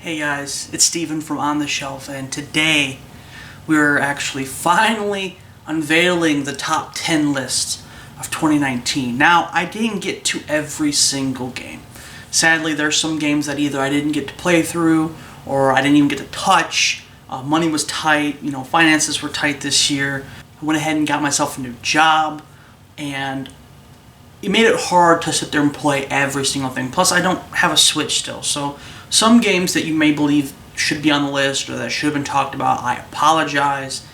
Hey guys, it's Steven from OnTheShelf, and today we're actually finally unveiling the top 10 lists of 2019. Now, I didn't get to every single game. Sadly, there's some games that either I didn't get to play through or I didn't even get to touch. Money was tight, finances were tight this year. I went ahead and got myself a new job, and it made it hard to sit there and play every single thing. Plus, I don't have a Switch still, so some games that you may believe should be on the list or that should have been talked about, I apologize.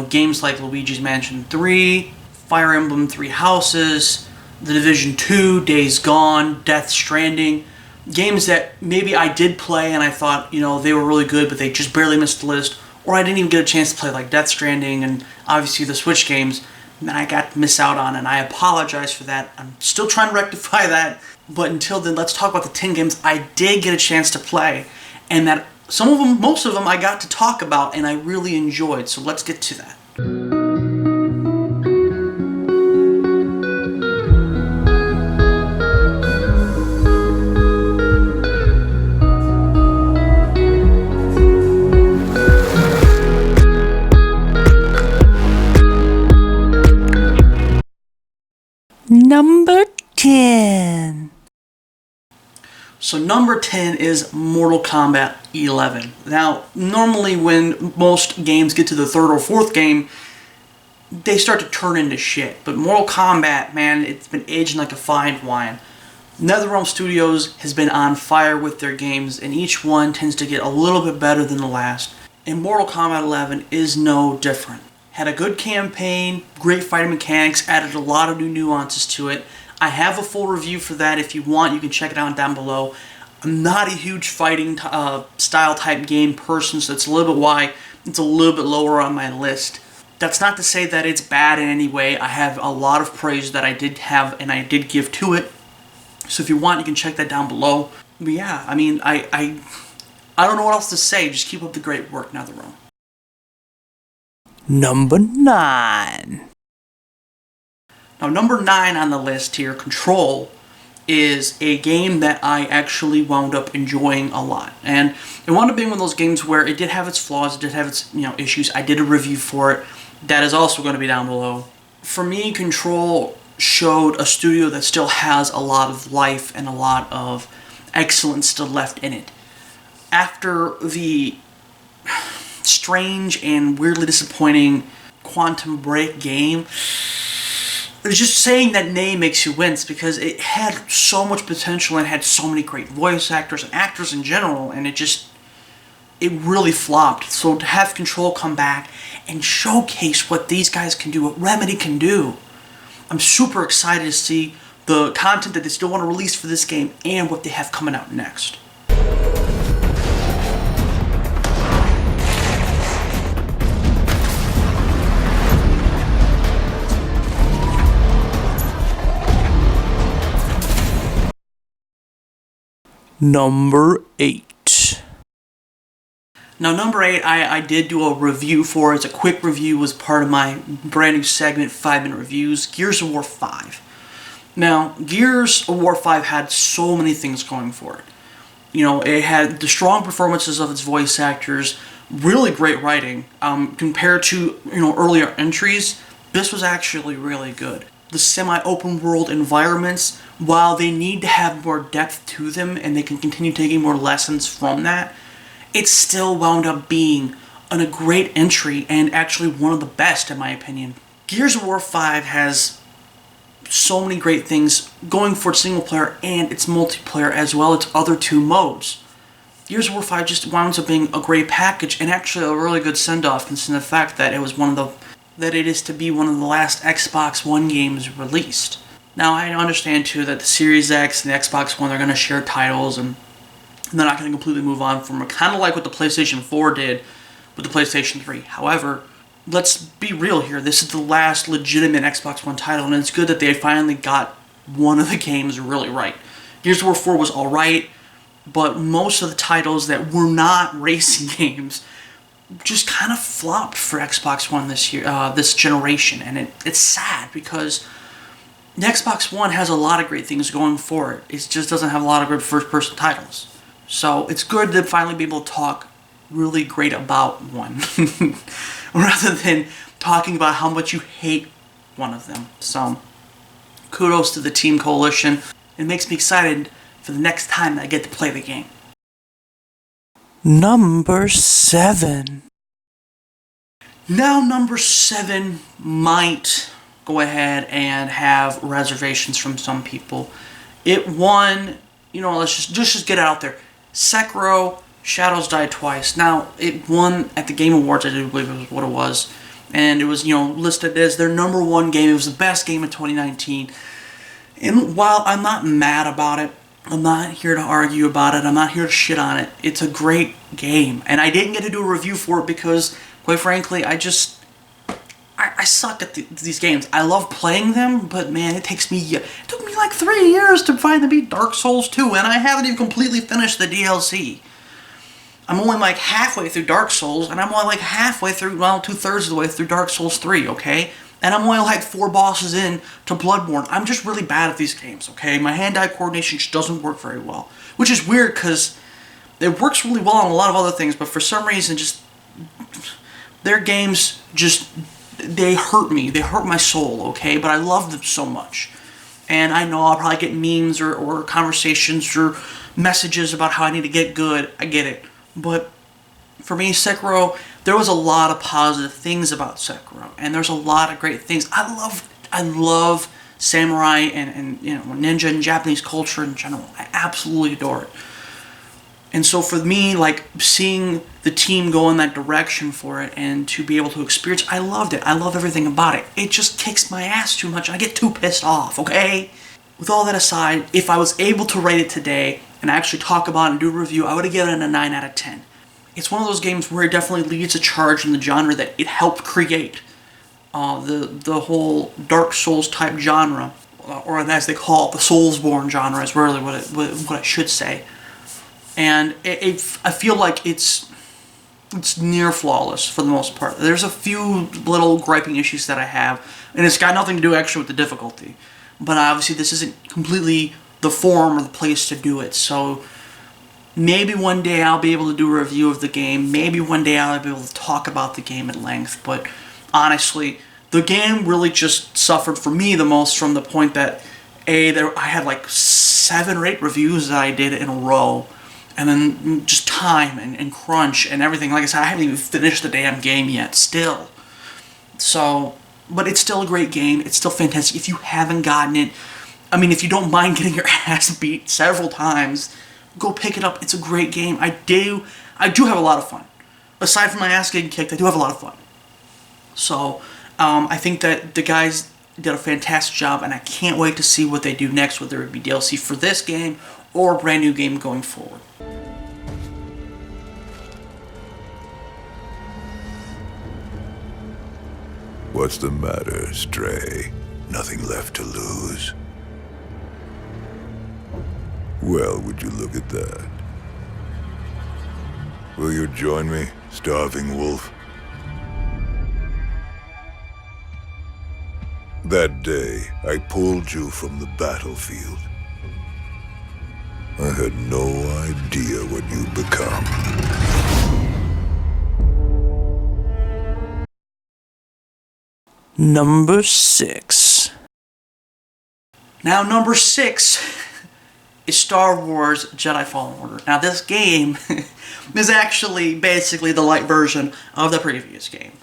Games like Luigi's Mansion 3, Fire Emblem 3 Houses, The Division 2, Days Gone, Death Stranding. Games that maybe I did play and I thought, they were really good, but they just barely missed the list. Or I didn't even get a chance to play, like Death Stranding and obviously the Switch games that I got to miss out on, and I apologize for that. I'm still trying to rectify that. But until then, let's talk about the 10 games I did get a chance to play, and that some of them, most of them, I got to talk about and I really enjoyed. So let's get to that. Number 10. So number 10 is Mortal Kombat 11. Now, normally when most games get to the third or fourth game, they start to turn into shit. But Mortal Kombat, man, it's been aging like a fine wine. NetherRealm Studios has been on fire with their games, and each one tends to get a little bit better than the last. And Mortal Kombat 11 is no different. Had a good campaign, great fighting mechanics, added a lot of new nuances to it. I have a full review for that. If you want, you can check it out down below. I'm not a huge fighting style type game person, so that's a little bit why it's a little bit lower on my list. That's not to say that it's bad in any way. I have a lot of praise that I did have and I did give to it. So if you want, you can check that down below. But yeah, I mean, I don't know what else to say. Just keep up the great work, NetherRealm. Number 9. Now, number 9 on the list here, Control, is a game that I actually wound up enjoying a lot. And it wound up being one of those games where it did have its flaws, it did have its issues. I did a review for it. That is also going to be down below. For me, Control showed a studio that still has a lot of life and a lot of excellence still left in it. After the strange and weirdly disappointing Quantum Break game, just saying that name makes you wince because it had so much potential and had so many great voice actors and actors in general, and it really flopped. So to have Control come back and showcase what these guys can do, what Remedy can do, I'm super excited to see the content that they still want to release for this game and what they have coming out next. Number 8. Now, number 8, I did do a review for. It's a quick review, was part of my brand new segment, 5-minute reviews, Gears of War 5. Now, Gears of War 5 had so many things going for it. It had the strong performances of its voice actors, really great writing. Compared to, earlier entries, this was actually really good. The semi-open world environments, while they need to have more depth to them and they can continue taking more lessons from that, it still wound up being a great entry and actually one of the best in my opinion. Gears of War 5 has so many great things going for its single player and its multiplayer as well as its other two modes. Gears of War 5 just winds up being a great package and actually a really good send-off considering the fact that it is to be one of the last Xbox One games released. Now, I understand too that the Series X and the Xbox One are going to share titles and they're not going to completely move on from it, kind of like what the PlayStation 4 did with the PlayStation 3. However, let's be real here. This is the last legitimate Xbox One title, and it's good that they finally got one of the games really right. Gears of War 4 was alright, but most of the titles that were not racing games just kind of flopped for Xbox One this year, this generation, and it's sad because the Xbox One has a lot of great things going for it. It just doesn't have a lot of great first-person titles. So it's good to finally be able to talk really great about one rather than talking about how much you hate one of them. So kudos to the Team Coalition. It makes me excited for the next time that I get to play the game. Number 7. Now number 7 might go ahead and have reservations from some people. It won, let's just get it out there. Sekiro Shadows Die Twice. Now, it won at the Game Awards, I do believe it was what it was. And it was, listed as their number 1 game. It was the best game of 2019. And while I'm not mad about it, I'm not here to argue about it, I'm not here to shit on it, it's a great game. And I didn't get to do a review for it because, quite frankly, I suck at these games. I love playing them, but man, it took me like 3 years to finally beat Dark Souls 2, and I haven't even completely finished the DLC. I'm only like halfway through Dark Souls, and I'm only like halfway through, 2/3 of the way through Dark Souls 3, okay? And I'm only like 4 bosses in to Bloodborne. I'm just really bad at these games, okay? My hand-eye coordination just doesn't work very well. Which is weird, because it works really well on a lot of other things, but for some reason, their games they hurt me. They hurt my soul, okay? But I love them so much. And I know I'll probably get memes or conversations or messages about how I need to get good. I get it. But for me, Sekiro, there was a lot of positive things about Sekiro, and there's a lot of great things. I love samurai and ninja and Japanese culture in general. I absolutely adore it. And so for me, like, seeing the team go in that direction for it and to be able to experience, I loved it. I love everything about it. It just kicks my ass too much. I get too pissed off, okay? With all that aside, if I was able to rate it today and actually talk about it and do a review, I would have given it a 9 out of 10. It's one of those games where it definitely leads a charge in the genre that it helped create. The whole Dark Souls type genre, or as they call it, the Soulsborne genre is really what I should say. And I feel like it's near flawless for the most part. There's a few little griping issues that I have, and it's got nothing to do actually with the difficulty. But obviously this isn't completely the forum or the place to do it, so maybe one day I'll be able to do a review of the game. Maybe one day I'll be able to talk about the game at length. But honestly, the game really just suffered for me the most from the point that I had like 7 or 8 reviews that I did in a row. And then just time and crunch and everything. Like I said, I haven't even finished the damn game yet, still. So, but it's still a great game. It's still fantastic. If you haven't gotten it, I mean, if you don't mind getting your ass beat several times, go pick it up. It's a great game. I do have a lot of fun. Aside from my ass getting kicked, I do have a lot of fun. So, I think that the guys did a fantastic job, and I can't wait to see what they do next, whether it be DLC for this game or a brand new game going forward. What's the matter, Stray? Nothing left to lose? Well, would you look at that? Will you join me, starving wolf? That day, I pulled you from the battlefield. I had no idea what you'd become. Number 6. Now, number 6 is Star Wars Jedi Fallen Order. Now, this game is actually basically the light version of the previous game.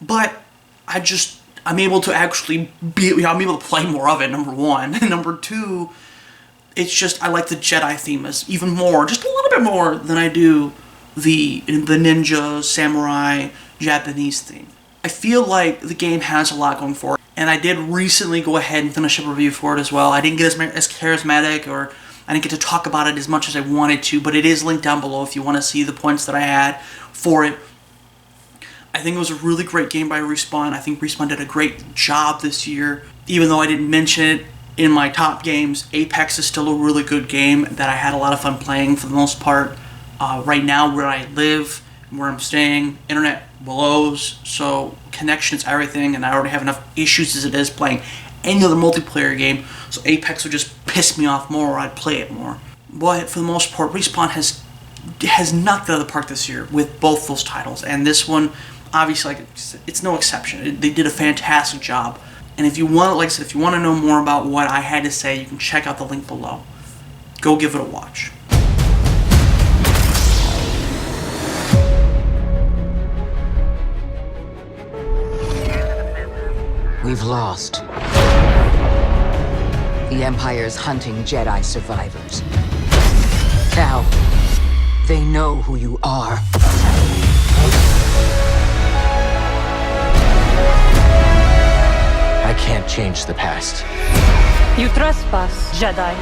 But I'm able to actually I'm able to play more of it, number 1. And number 2, it's just, I like the Jedi theme as even more, just a little bit more than I do the ninja, samurai, Japanese theme. I feel like the game has a lot going for it, and I did recently go ahead and finish up a review for it as well. I didn't get as charismatic, or I didn't get to talk about it as much as I wanted to, but it is linked down below if you want to see the points that I had for it. I think it was a really great game by Respawn. I think Respawn did a great job this year. Even though I didn't mention it in my top games, Apex is still a really good game that I had a lot of fun playing for the most part. Right now, where I live, where I'm staying, internet blows, so connection is everything, and I already have enough issues as it is playing any other multiplayer game, so Apex would just piss me off more, or I'd play it more. But for the most part, Respawn has has knocked it out of the park this year with both those titles, and this one, obviously, like it's no exception. They did a fantastic job. And if you want, like I said, if you want to know more about what I had to say, you can check out the link below. Go give it a watch. We've lost. The Empire's hunting Jedi survivors. Now, they know who you are. I can't change the past, You trespass, Jedi.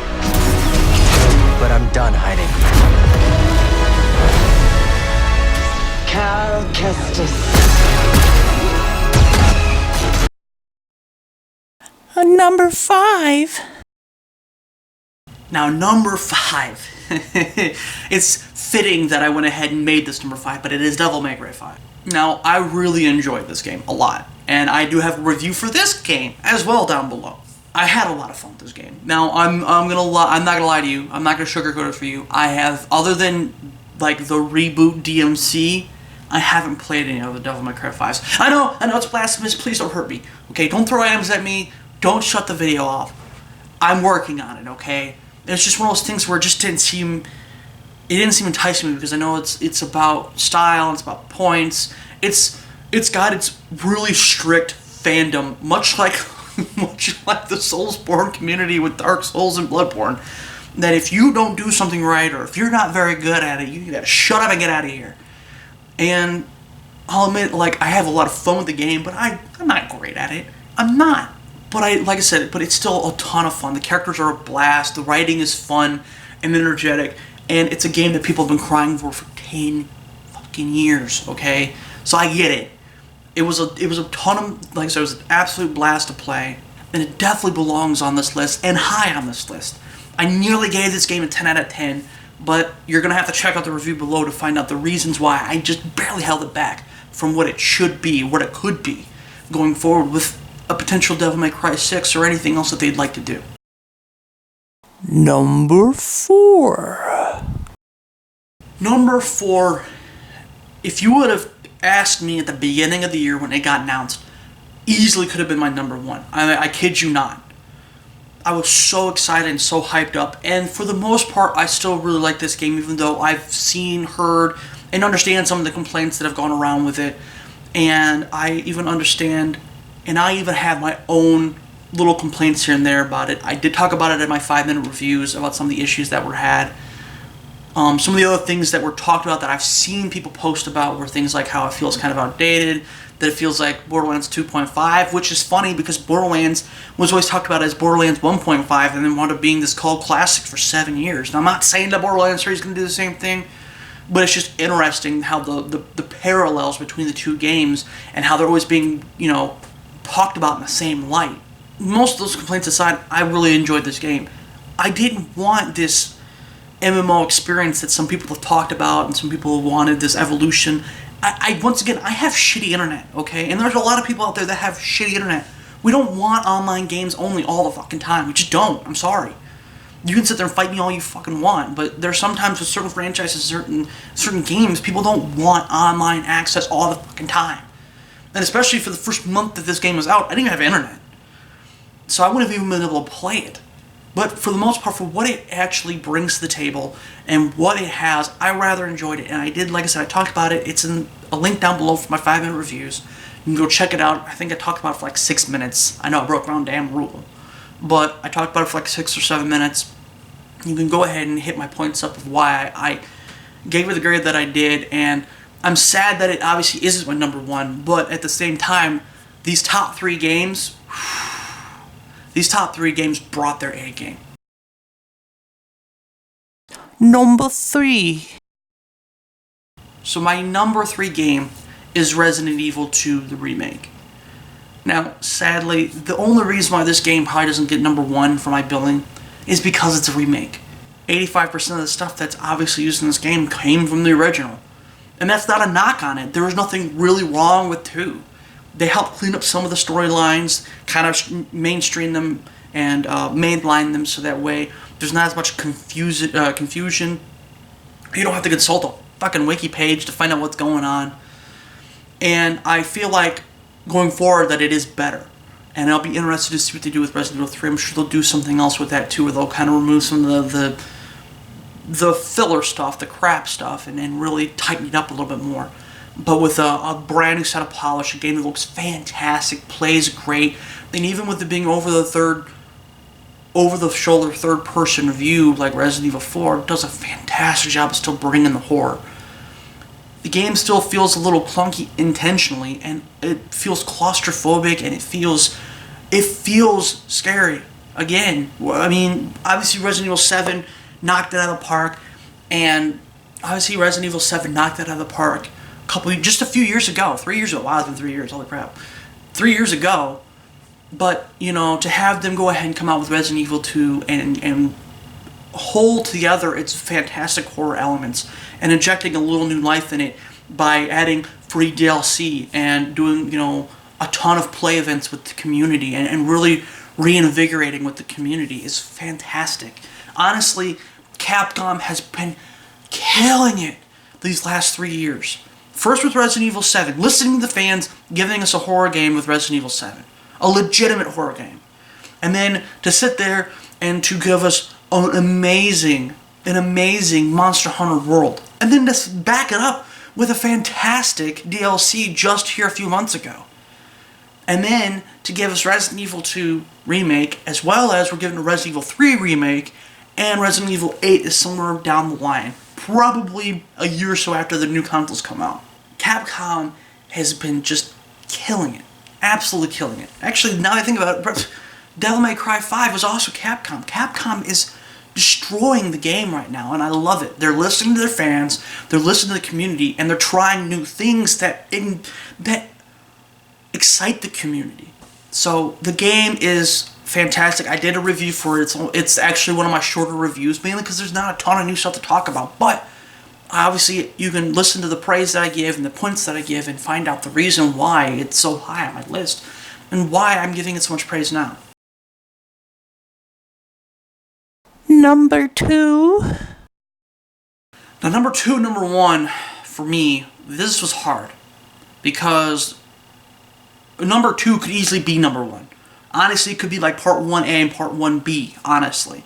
but I'm done hiding. Cal Kestis. Number 5. Now, number 5. It's fitting that I went ahead and made this number 5, but it is Devil May Cry 5. Now, I really enjoyed this game a lot, and I do have a review for this game as well down below. I had a lot of fun with this game. Now, I'm not gonna lie to you. I'm not gonna sugarcoat it for you. I have, other than like the reboot DMC, I haven't played any other Devil May Cry 5s. I know it's blasphemous. Please don't hurt me. Okay, don't throw items at me. Don't shut the video off. I'm working on it. Okay, it's just one of those things where it just didn't seem enticing me, because I know it's about style, it's about points. It's got its really strict fandom, much like the Soulsborne community with Dark Souls and Bloodborne. That if you don't do something right, or if you're not very good at it, you gotta shut up and get out of here. And I'll admit, like, I have a lot of fun with the game, but I'm not great at it. I'm not. But like I said, but it's still a ton of fun. The characters are a blast. The writing is fun and energetic, and it's a game that people have been crying for 10 fucking years. Okay, so I get it. It was a ton of, like I said, it was an absolute blast to play, and it definitely belongs on this list and high on this list. I nearly gave this game a 10 out of 10, but you're gonna have to check out the review below to find out the reasons why I just barely held it back from what it should be, what it could be, going forward with a potential Devil May Cry 6 or anything else that they'd like to do. Number 4. Number 4, if you would have asked me at the beginning of the year when it got announced, easily could have been my number 1. I kid you not. I was so excited and so hyped up, and for the most part, I still really like this game, even though I've seen, heard, and understand some of the complaints that have gone around with it, and I even understand, and I even have my own little complaints here and there about it. I did talk about it in my 5-minute reviews about some of the issues that were had. Some of the other things that were talked about that I've seen people post about were things like how it feels kind of outdated, that it feels like Borderlands 2.5, which is funny because Borderlands was always talked about as Borderlands 1.5 and then wound up being this cult classic for 7 years. Now, I'm not saying that Borderlands 3 is going to do the same thing, but it's just interesting how the parallels between the two games and how they're always being, talked about in the same light. Most of those complaints aside, I really enjoyed this game. I didn't want this MMO experience that some people have talked about and some people wanted, this evolution. Once again, I have shitty internet, okay? And there's a lot of people out there that have shitty internet. We don't want online games only all the fucking time. We just don't. I'm sorry. You can sit there and fight me all you fucking want, but there's sometimes with certain franchises, certain games, people don't want online access all the fucking time. And especially for the first month that this game was out, I didn't even have internet. So I wouldn't have even been able to play it. But for the most part, for what it actually brings to the table and what it has, I rather enjoyed it. And I did, like I said, I talked about it. It's in a link down below for my 5-minute reviews. You can go check it out. I think I talked about it for like 6 minutes. I know I broke my own damn rule. But I talked about it for like 6 or 7 minutes. You can go ahead and hit my points up of why I gave it the grade that I did. And I'm sad that it obviously isn't my number 1. But at the same time, these top 3 games... These top 3 games brought their A game. Number 3. So my number 3 game is Resident Evil 2, the remake. Now, sadly, the only reason why this game probably doesn't get number 1 for my billing is because it's a remake. 85% of the stuff that's obviously used in this game came from the original. And that's not a knock on it. There was nothing really wrong with 2. They helped clean up some of the storylines, kind of mainstream them and mainline them so that way there's not as much confusion You don't have to consult a fucking wiki page to find out what's going on. And I feel like going forward that it is better. And I'll be interested to see what they do with Resident Evil 3. I'm sure they'll do something else with that too, where they'll kind of remove some of the filler stuff, the crap stuff, and really tighten it up a little bit more. But with a brand new set of polish, a game that looks fantastic, plays great, and even with it being over-the-shoulder third-person view like Resident Evil 4, it does a fantastic job of still bringing the horror. The game still feels a little clunky intentionally, and it feels claustrophobic, and it feels scary. Again, I mean, obviously Resident Evil 7 knocked it out of the park, and obviously Resident Evil 7 knocked it out of the park just a few years ago. 3 years ago. Wow, it's been 3 years. Holy crap. 3 years ago. But, you know, to have them go ahead and come out with Resident Evil 2 and hold together its fantastic horror elements and injecting a little new life in it by adding free DLC and doing, you know, a ton of play events with the community and really reinvigorating with the community is fantastic. Honestly, Capcom has been killing it these last 3 years. First with Resident Evil 7, listening to the fans, giving us a horror game with Resident Evil 7. A legitimate horror game. And then to sit there and to give us an amazing Monster Hunter world. And then to back it up with a fantastic DLC just here a few months ago. And then to give us Resident Evil 2 Remake, as well as we're giving a Resident Evil 3 Remake, and Resident Evil 8 is somewhere down the line. Probably a year or so after the new consoles come out. Capcom has been just killing it. Absolutely killing it. Actually, now that I think about it, Devil May Cry 5 was also Capcom. Capcom is destroying the game right now, and I love it. They're listening to their fans, they're listening to the community, and they're trying new things that excite the community. So the game is fantastic. I did a review for it. It's actually one of my shorter reviews, mainly because there's not a ton of new stuff to talk about, but obviously you can listen to the praise that I give and the points that I give and find out the reason why it's so high on my list and why I'm giving it so much praise now. Number 2. Now number 1, for me, this was hard. Because number 2 could easily be number 1. Honestly, it could be like part 1A and part 1B, honestly.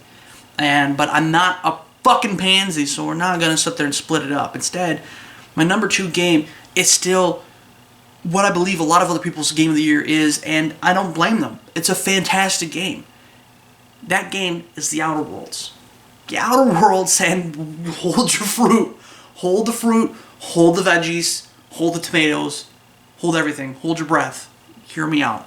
But I'm not a fucking pansy, so we're not going to sit there and split it up. Instead, my number 2 game is still what I believe a lot of other people's game of the year is, and I don't blame them. It's a fantastic game. That game is The Outer Worlds. The Outer Worlds, and hold your fruit. Hold the fruit, hold the veggies, hold the tomatoes, hold everything. Hold your breath. Hear me out.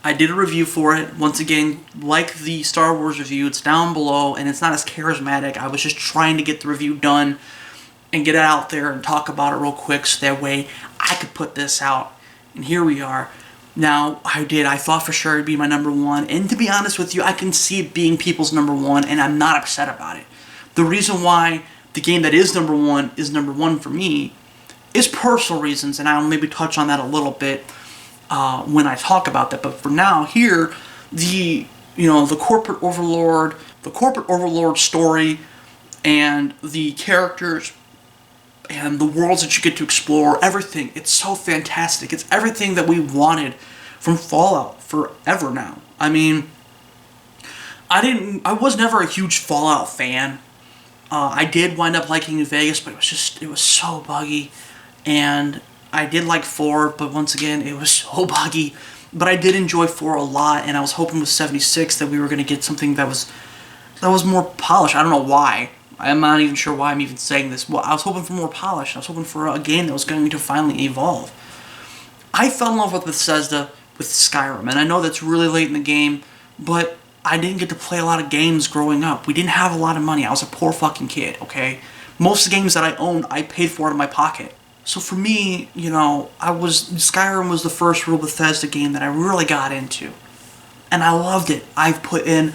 I did a review for it. Once again, like the Star Wars review, it's down below, and it's not as charismatic. I was just trying to get the review done and get it out there and talk about it real quick so that way I could put this out. And here we are. Now, I thought for sure it'd be my number 1, and to be honest with you, I can see it being people's number 1, and I'm not upset about it. The reason why the game that is number 1 for me is personal reasons, and I'll maybe touch on that a little bit when I talk about that. But for now, here, the corporate overlord story, and the characters, and the worlds that you get to explore, everything. It's so fantastic. It's everything that we wanted from Fallout forever now. I mean, I was never a huge Fallout fan. I did wind up liking New Vegas, but it was so buggy. And I did like 4, but once again, it was so buggy. But I did enjoy 4 a lot, and I was hoping with 76 that we were going to get something that was more polished. I don't know why. I'm not even sure why I'm even saying this. Well, I was hoping for more polish. I was hoping for a game that was going to finally evolve. I fell in love with Bethesda with Skyrim, and I know that's really late in the game, but I didn't get to play a lot of games growing up. We didn't have a lot of money. I was a poor fucking kid, okay? Most of the games that I owned, I paid for out of my pocket. So for me, Skyrim was the first real Bethesda game that I really got into. And I loved it. I probably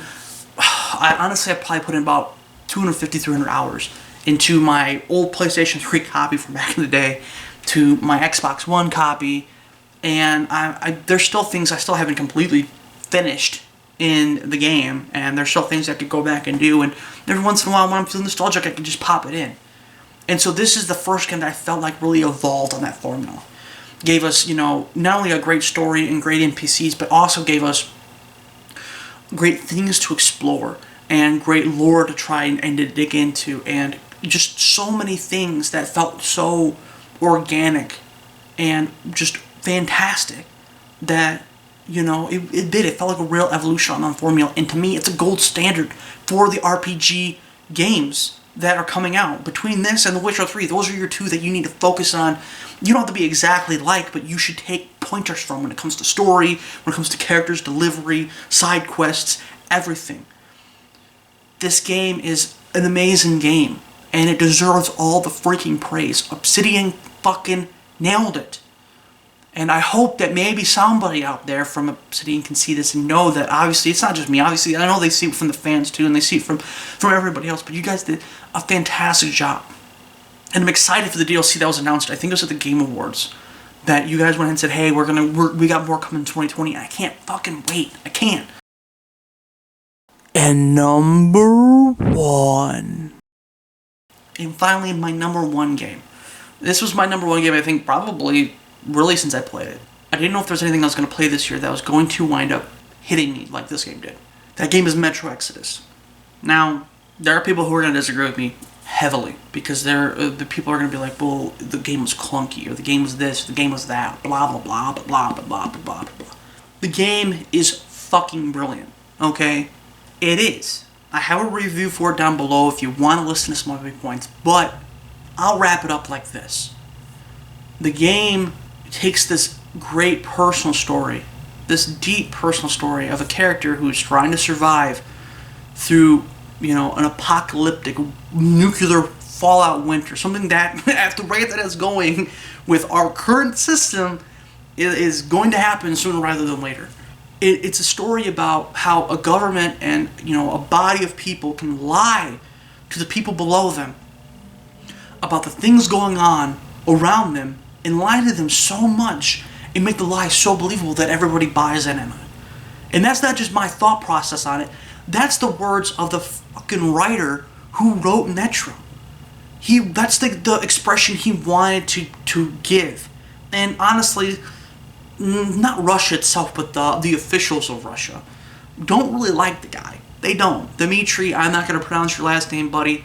put in about 250, 300 hours into my old PlayStation 3 copy from back in the day to my Xbox One copy, and there's still things I still haven't completely finished in the game, and there's still things I could go back and do, and every once in a while when I'm feeling nostalgic I can just pop it in. And so this is the first game that I felt like really evolved on that formula. Gave us, not only a great story and great NPCs, but also gave us great things to explore and great lore to try and to dig into, and just so many things that felt so organic and just fantastic that, it felt like a real evolution on the formula. And to me, it's a gold standard for the RPG games that are coming out. Between this and The Witcher 3, those are your two that you need to focus on. You don't have to be exactly like, but you should take pointers from when it comes to story, when it comes to characters, delivery, side quests, everything. This game is an amazing game, and it deserves all the freaking praise. Obsidian fucking nailed it. And I hope that maybe somebody out there from Obsidian can see this and know that obviously it's not just me. Obviously, I know they see it from the fans too, and they see it from everybody else, but you guys did a fantastic job. And I'm excited for the DLC that was announced. I think it was at the Game Awards that you guys went and said, hey, we got more coming in 2020, and I can't fucking wait. I can't. And number 1. And finally, my number 1 game. This was my number 1 game, I think, probably really since I played it. I didn't know if there was anything I was going to play this year that was going to wind up hitting me like this game did. That game is Metro Exodus. Now, there are people who are going to disagree with me heavily, because the people are going to be like, well, the game was clunky, or the game was this, or the game was that, blah, blah, blah, blah, blah, blah, blah, blah, blah, blah. The game is fucking brilliant, okay? It is. I have a review for it down below if you want to listen to some of my points, but I'll wrap it up like this. The game takes this great personal story, this deep personal story of a character who is trying to survive through, an apocalyptic nuclear fallout winter, something that, at the rate that it's going with our current system, is going to happen sooner rather than later. It's a story about how a government and, a body of people can lie to the people below them about the things going on around them, and lie to them so much and make the lie so believable that everybody buys in it. And that's not just my thought process on it. That's the words of the fucking writer who wrote Metro. That's the expression he wanted to give. And honestly, not Russia itself, but the officials of Russia don't really like the guy. They don't. Dmitry, I'm not going to pronounce your last name, buddy.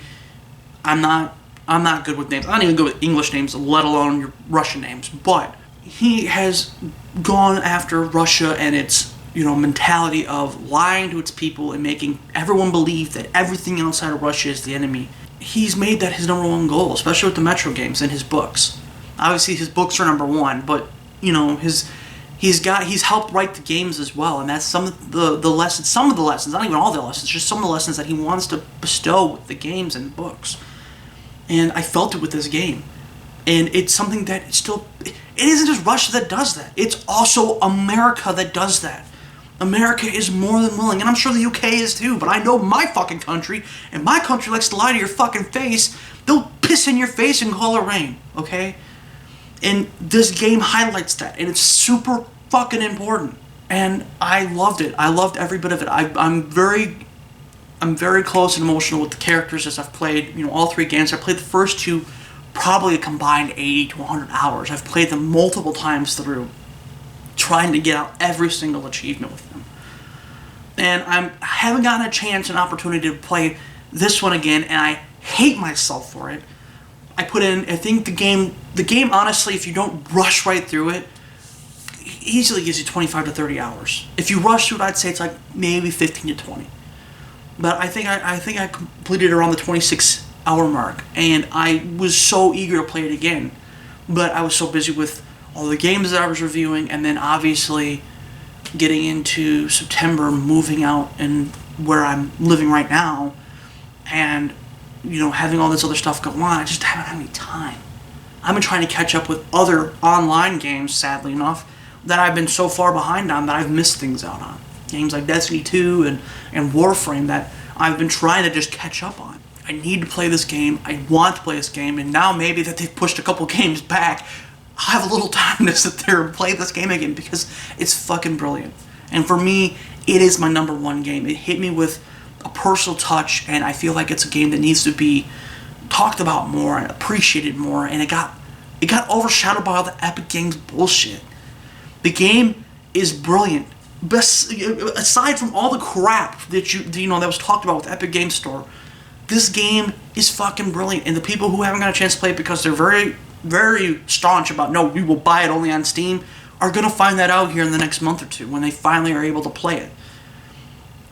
I'm not good with names. I'm not even good with English names, let alone your Russian names. But he has gone after Russia and its, mentality of lying to its people and making everyone believe that everything outside of Russia is the enemy. He's made that his number 1 goal, especially with the Metro games and his books. Obviously, his books are number 1, but he's helped write the games as well, and that's some of the lessons, not even all the lessons, just some of the lessons that he wants to bestow with the games and books. And I felt it with this game. And it's something that it isn't just Russia that does that. It's also America that does that. America is more than willing, and I'm sure the UK is too, but I know my fucking country, and my country likes to lie to your fucking face. They'll piss in your face and call it rain, okay? And this game highlights that, and it's super fucking important. And I loved it. I loved every bit of it. I'm very close and emotional with the characters as I've played, all 3 games. I played the first 2 probably a combined 80 to 100 hours. I've played them multiple times through, trying to get out every single achievement with them. And I haven't gotten a chance, an opportunity to play this one again, and I hate myself for it. I put in, I think the game, honestly, if you don't rush right through it, easily gives you 25 to 30 hours. If you rush through it, I'd say it's like maybe 15 to 20. But I think I completed around the 26-hour mark, and I was so eager to play it again. But I was so busy with all the games that I was reviewing, and then obviously getting into September, moving out and where I'm living right now, and having all this other stuff go on. I just haven't had any time. I've been trying to catch up with other online games, sadly enough, that I've been so far behind on that I've missed things out on. Games like Destiny 2 and Warframe that I've been trying to just catch up on. I need to play this game. I want to play this game. And now maybe that they've pushed a couple games back, I'll have a little time to sit there and play this game again because it's fucking brilliant. And for me, it is my number one game. It hit me with a personal touch, and I feel like it's a game that needs to be talked about more and appreciated more, and it got overshadowed by all the Epic Games bullshit. The game is brilliant. Aside from all the crap that that was talked about with Epic Games Store, this game is fucking brilliant. And the people who haven't got a chance to play it because they're very, very staunch about, no, we will buy it only on Steam, are going to find that out here in the next month or two when they finally are able to play it.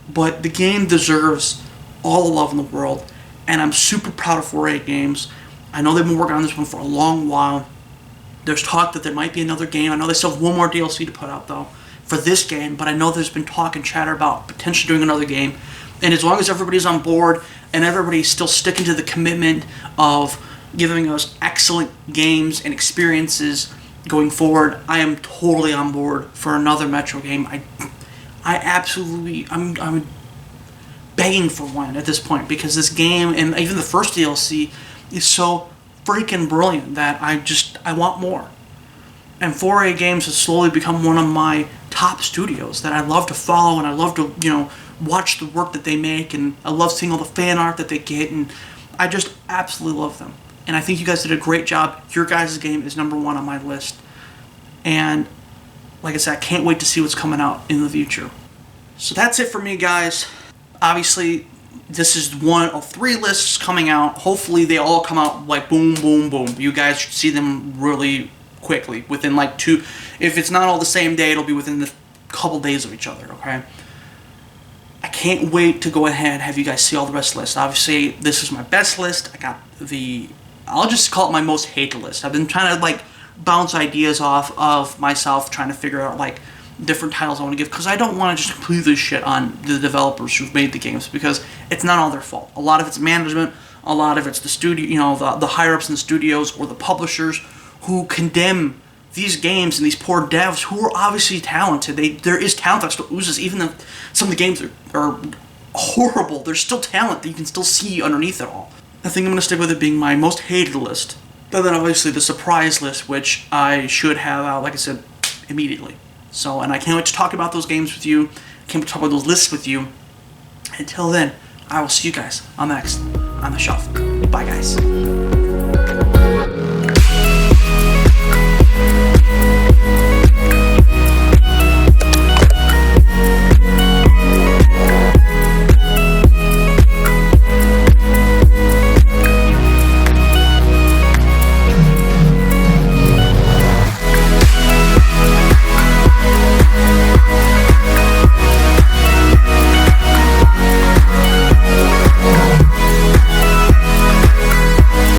But the game deserves all the love in the world, and I'm super proud of 4A Games. I know they've been working on this one for a long while. There's talk that there might be another game. I know they still have one more DLC to put out, though, for this game, but I know there's been talk and chatter about potentially doing another game. And as long as everybody's on board and everybody's still sticking to the commitment of giving us excellent games and experiences going forward, I am totally on board for another Metro game. I'm begging for one at this point, because this game, and even the first DLC, is so freaking brilliant that I want more. And 4A Games has slowly become one of my top studios that I love to follow, and I love to, watch the work that they make, and I love seeing all the fan art that they get, and I just absolutely love them. And I think you guys did a great job. Your guys' game is number one on my list. And like I said, I can't wait to see what's coming out in the future. So that's it for me, guys. Obviously, this is one of 3 lists coming out. Hopefully they all come out like boom, boom, boom. You guys should see them really quickly, within like 2. If it's not all the same day, it'll be within the couple days of each other, okay? I can't wait to go ahead and have you guys see all the rest of the list. Obviously, this is my best list. I got I'll just call it my most hated list. I've been trying to like bounce ideas off of myself, trying to figure out like different titles I want to give, because I don't want to just completely shit on the developers who've made the games, because it's not all their fault. A lot of it's management, a lot of it's the studio, the higher-ups in the studios or the publishers who condemn these games and these poor devs who are obviously talented. There is talent that still oozes, even though some of the games are horrible. There's still talent that you can still see underneath it all. I think I'm going to stick with it being my most hated list. But then obviously the surprise list, which I should have out, like I said, immediately. So, and I can't wait to talk about those games with you. I can't wait to talk about those lists with you. Until then, I will see you guys on the next On The Shelf. Bye, guys.